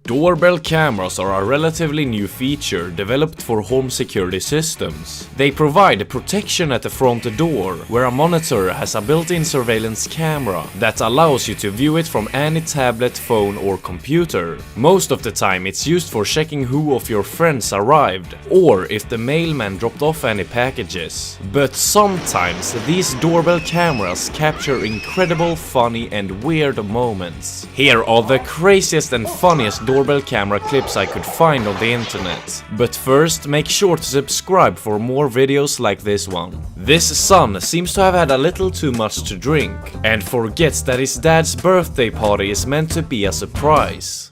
Doorbell cameras are a relatively new feature developed for home security systems. They provide protection at the front door, where a monitor has a built-in surveillance camera that allows you to view it from any tablet, phone or computer. Most of the time it's used for checking who of your friends arrived, or if the mailman dropped off any packages. But sometimes these doorbell cameras capture incredible, funny and weird moments. Here are the craziest and funniest doorbell camera clips I could find on the internet. But first, make sure to subscribe for more videos like this one. This son seems to have had a little too much to drink and forgets that his dad's birthday party is meant to be a surprise.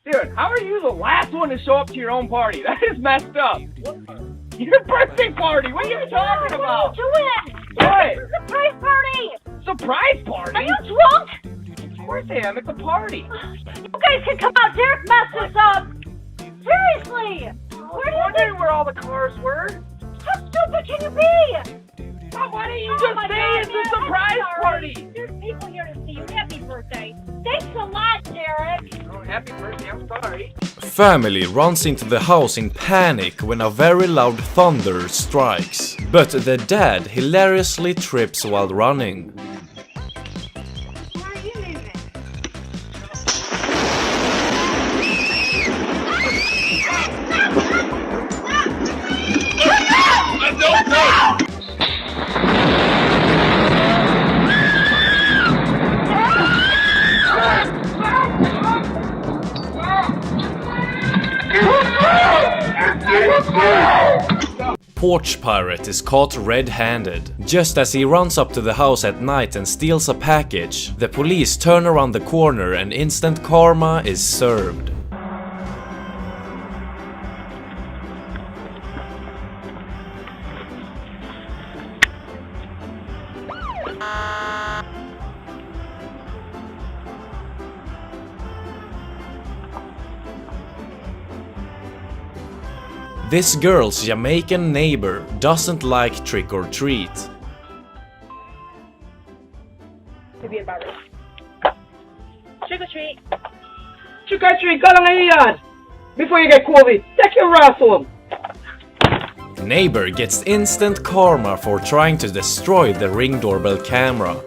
Dude, how are you the last one to show up to your own party? That is messed up. Your birthday party? What are you talking about? What are you doing? What? Surprise party! Surprise party? Are you drunk? Of course I am. It's a party. You guys can come out. Derek messed this up. Seriously. I was wondering where all the cars were. How stupid can you be? Oh, why didn't you just say it's a surprise party? There's people here to see you. Happy birthday. Thanks a lot, Derek. Oh, happy birthday. I'm sorry. Family runs into the house in panic when a very loud thunder strikes. But the dad hilariously trips while running. Porch Pirate is caught red-handed. Just as he runs up to the house at night and steals a package, the police turn around the corner and instant karma is served. This girl's Jamaican neighbor doesn't like trick or treat. Trick or treat. Trick or treat, go along in the yard. Before you get COVID, take your ass home. Neighbor gets instant karma for trying to destroy the Ring doorbell camera.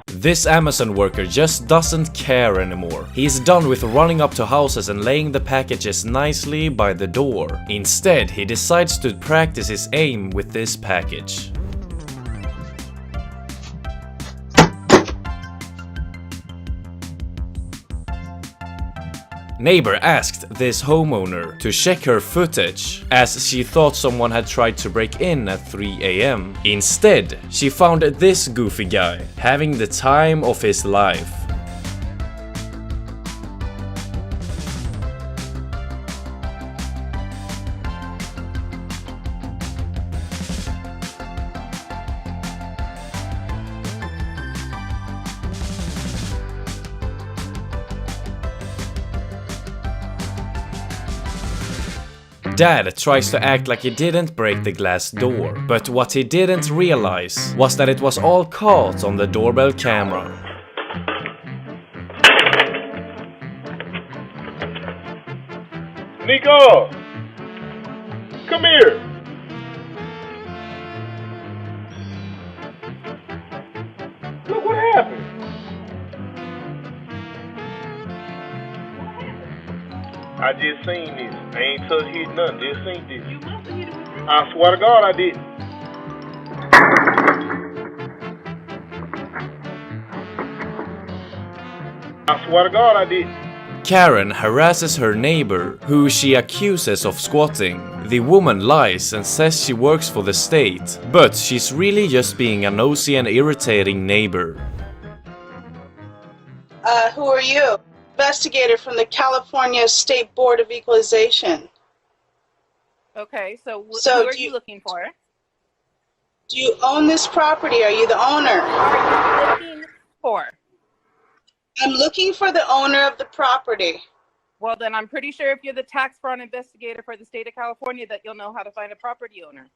This Amazon worker just doesn't care anymore. He's done with running up to houses and laying the packages nicely by the door. Instead, he decides to practice his aim with this package. Neighbor asked this homeowner to check her footage, as she thought someone had tried to break in at 3 AM. Instead, she found this goofy guy having the time of his life. Dad tries to act like he didn't break the glass door, but what he didn't realize was that it was all caught on the doorbell camera. Nico! Come here! Look what happened! I just seen this. I ain't touched hit nothing, just seen this. You must have hit it with this. I swear to God I didn't. I swear to God I didn't. Karen harasses her neighbor, who she accuses of squatting. The woman lies and says she works for the state, but she's really just being a nosy and irritating neighbor. Who are you? investigator from the California State Board of Equalization. Okay, so So who are you looking for? Do you own this property? Are you the owner? Are you looking for? I'm looking for the owner of the property. Well, then I'm pretty sure if you're the tax fraud investigator for the state of California that you'll know how to find a property owner.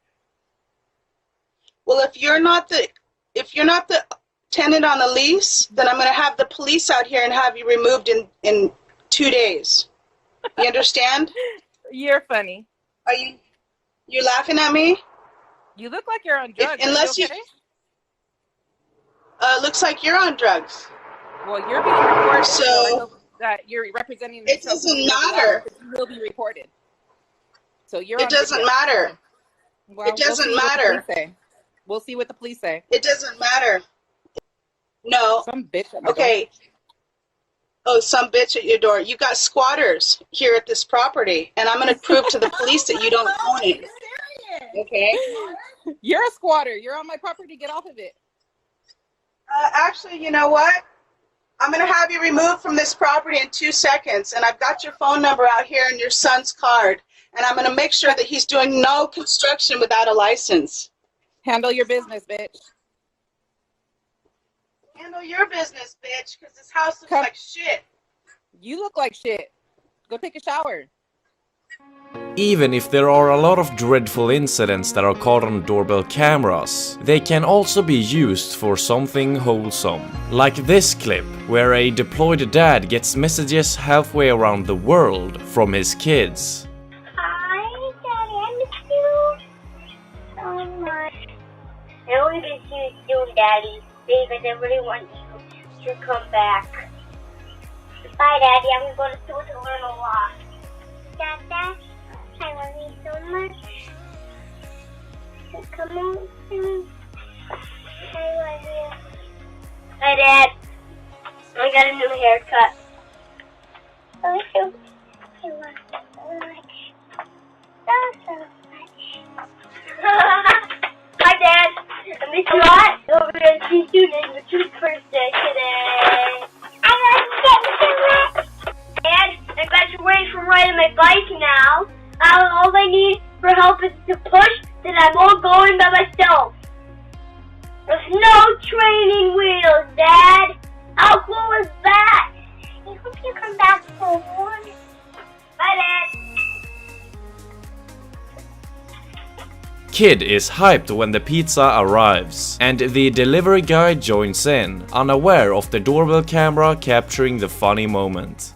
Well, if you're not the tenant on the lease, then I'm going to have the police out here and have you removed in 2 days. You understand? You're funny. Are you laughing at me? You look like you're on drugs. Unless are you okay? Looks like you're on drugs. Well, you're being recorded, so I So hope that you're representing it yourself. doesn't matter. You will be recorded. So you're. It doesn't matter. Well, It doesn't we'll see what the matter. police say. We'll see what the police say. It doesn't matter. No. Some bitch. At my door. Okay. Oh, some bitch at your door. You got squatters here at this property, and I'm going to prove to the police that you don't own it. Okay? You're a squatter. You're on my property. Get off of it. Actually, you know what? I'm going to have you removed from this property in 2 seconds, and I've got your phone number out here and your son's card, and I'm going to make sure that he's doing no construction without a license. Handle your business, bitch. Handle your business, bitch, because this house looks Come. like shit. You look like shit. Go take a shower. Even if there are a lot of dreadful incidents that are caught on doorbell cameras, they can also be used for something wholesome. Like this clip, where a deployed dad gets messages halfway around the world from his kids. Hi, Daddy. I miss you so much. I only miss you soon, Daddy. Because I really want you to come back. Bye, Daddy. I'm going to school to learn a lot. Dad, I love you so much. Come on soon. I love you. Hi, Dad. I got a new haircut. I love you so much. So much. Hi, Dad. I miss you a lot. Over to see you in your tooth birthday today. I love you. Dad, I graduated from riding my bike now. All I need for help is to push, then I'm all going by myself. There's no training wheels, Dad. How cool is that? I hope you come back soon. Bye, Dad. Kid is hyped when the pizza arrives, and the delivery guy joins in, unaware of the doorbell camera capturing the funny moment.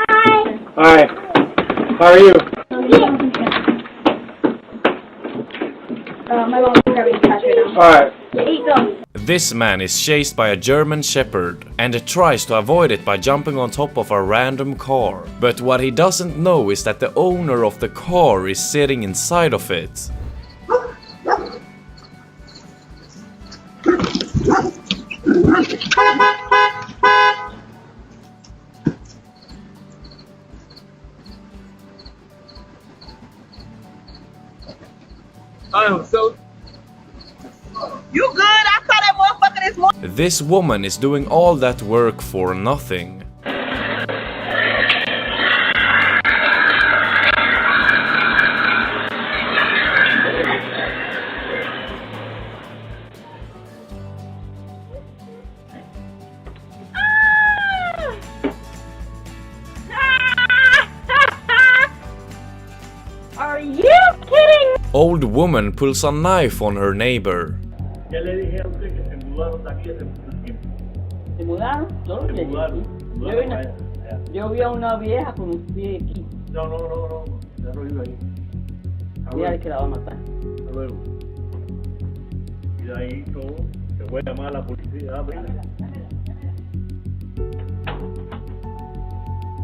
Hi. Hi. How are you? My mom's grabbing cash right now. Alright. Here you go. This man is chased by a German Shepherd and tries to avoid it by jumping on top of a random car. But what he doesn't know is that the owner of the car is sitting inside of it. So you good? I saw that motherfucker this morning. This woman is doing all that work for nothing. Are you kidding? Old woman pulls a knife on her neighbor. Ya le dije a usted que se mudaron de aquí hace mucho tiempo. ¿Se mudaron? Yo no Se llegué mudaron. aquí. Mudaron para allá. Yo vi a una vieja con un pie aquí. No. Ya no vive ahí. Mira que la va a matar. Hasta luego. Y de ahí todo. Se fue a llamar a la policía.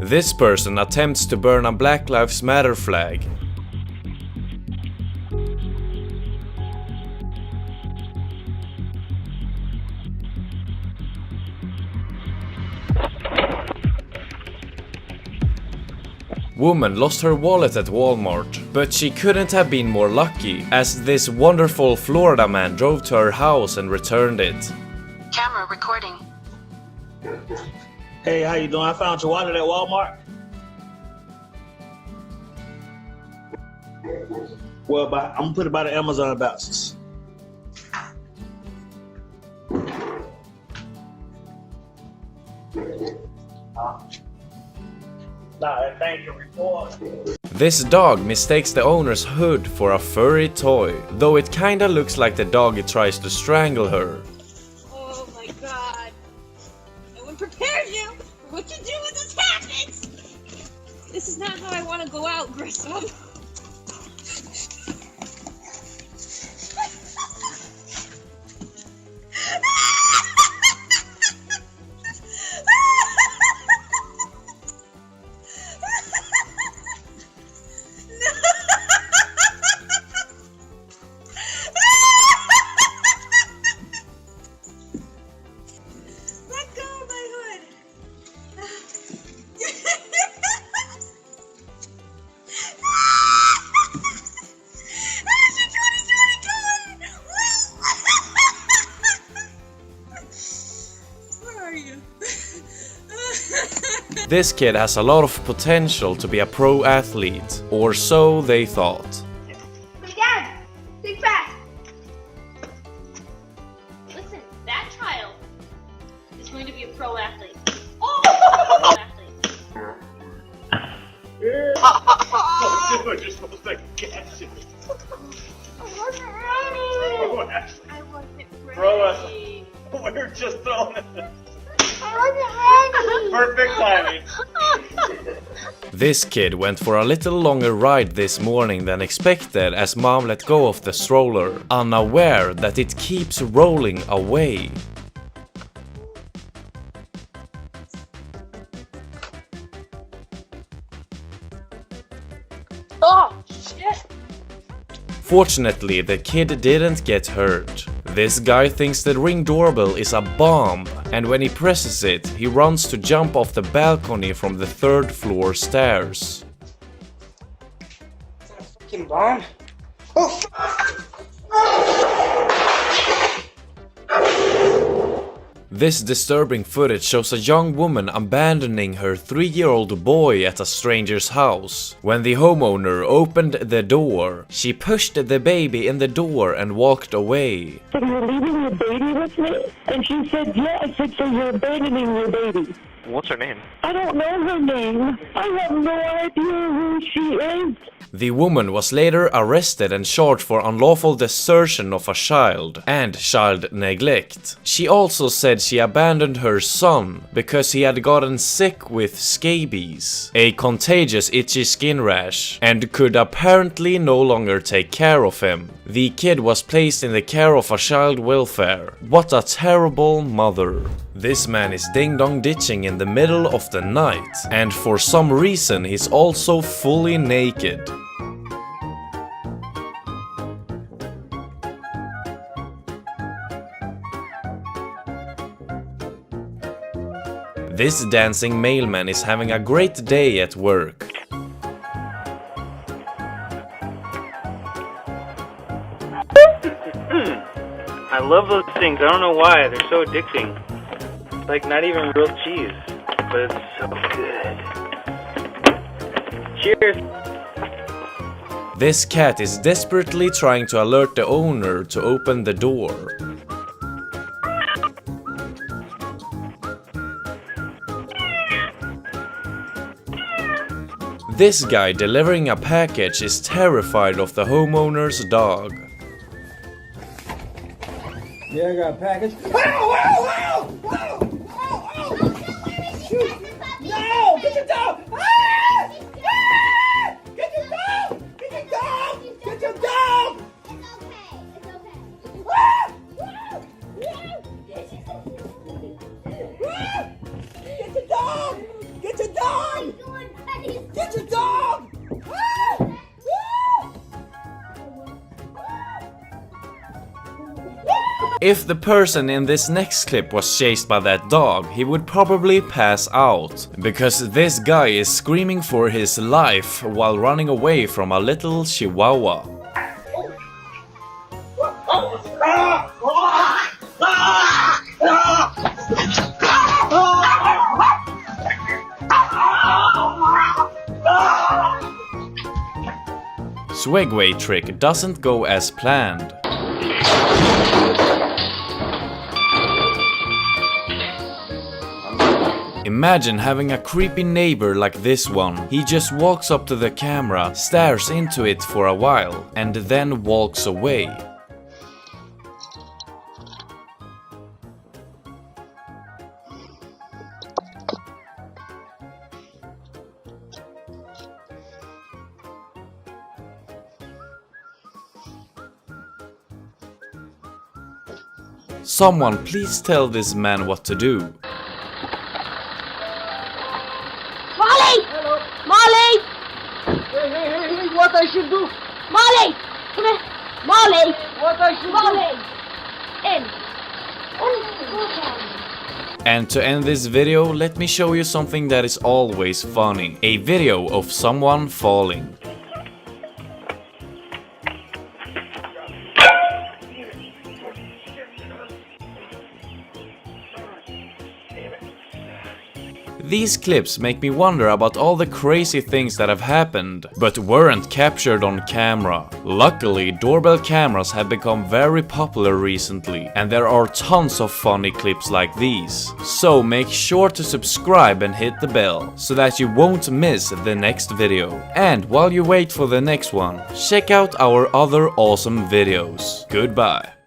This person attempts to burn a Black Lives Matter flag. Woman lost her wallet at Walmart, but she couldn't have been more lucky, as this wonderful Florida man drove to her house and returned it. Camera recording. Hey, how you doing? I found your wallet at Walmart. Well, I'm gonna put it by the Amazon boxes. Thank you, report. This dog mistakes the owner's hood for a furry toy, though it kinda looks like the dog tries to strangle her. Oh my god. No one prepared you for what to do when this happens. This is not how I want to go out, Grissom. This kid has a lot of potential to be a pro athlete, or so they thought. Hey, Dad! Think fast! Listen, that child is going to be a pro athlete. Oh! Pro athlete. Oh, dude, you're supposed to catch it. I wasn't ready! Bro, I wasn't ready. Bro, we're just throwing it. I wasn't ready! Perfect timing. This kid went for a little longer ride this morning than expected as mom let go of the stroller, unaware that it keeps rolling away. Oh, shit! Fortunately, the kid didn't get hurt. This guy thinks the Ring doorbell is a bomb, and when he presses it, he runs to jump off the balcony from the 3rd floor stairs. Is that a fucking bomb? Oh, This disturbing footage shows a young woman abandoning her 3-year-old boy at a stranger's house. When the homeowner opened the door, she pushed the baby in the door and walked away. So you're leaving your baby with me? And she said, yeah. I said, so you're abandoning your baby. What's her name? I don't know her name. I have no idea who she is. The woman was later arrested and charged for unlawful desertion of a child and child neglect. She also said she abandoned her son because he had gotten sick with scabies, a contagious itchy skin rash, and could apparently no longer take care of him. The kid was placed in the care of a child welfare. What a terrible mother. This man is ding-dong ditching in the middle of the night, and for some reason he's also fully naked. This dancing mailman is having a great day at work. I love those things. I don't know why. They're so addicting. It's like not even real cheese, but it's so good. Cheers! This cat is desperately trying to alert the owner to open the door. This guy delivering a package is terrified of the homeowner's dog. yeah, I got a package. Wow! Shoot! No! Get your dog! Ah! Ah! Get your dog! Get your dog! Get your dog! It's okay. It's okay. Ah! Get your dog! Get your dog! Get your dog! If the person in this next clip was chased by that dog, he would probably pass out, because this guy is screaming for his life while running away from a little chihuahua. Swagway trick doesn't go as planned. Imagine having a creepy neighbor like this one. He just walks up to the camera, stares into it for a while, and then walks away. Someone please tell this man what to do. Molly! Hello. Molly! Hey, what I should do? Molly! Come here. Molly! What I should Molly! Do? In. And to end this video, let me show you something that is always funny. A video of someone falling. These clips make me wonder about all the crazy things that have happened, but weren't captured on camera. Luckily, doorbell cameras have become very popular recently, and there are tons of funny clips like these. So make sure to subscribe and hit the bell, so that you won't miss the next video. And while you wait for the next one, check out our other awesome videos. Goodbye.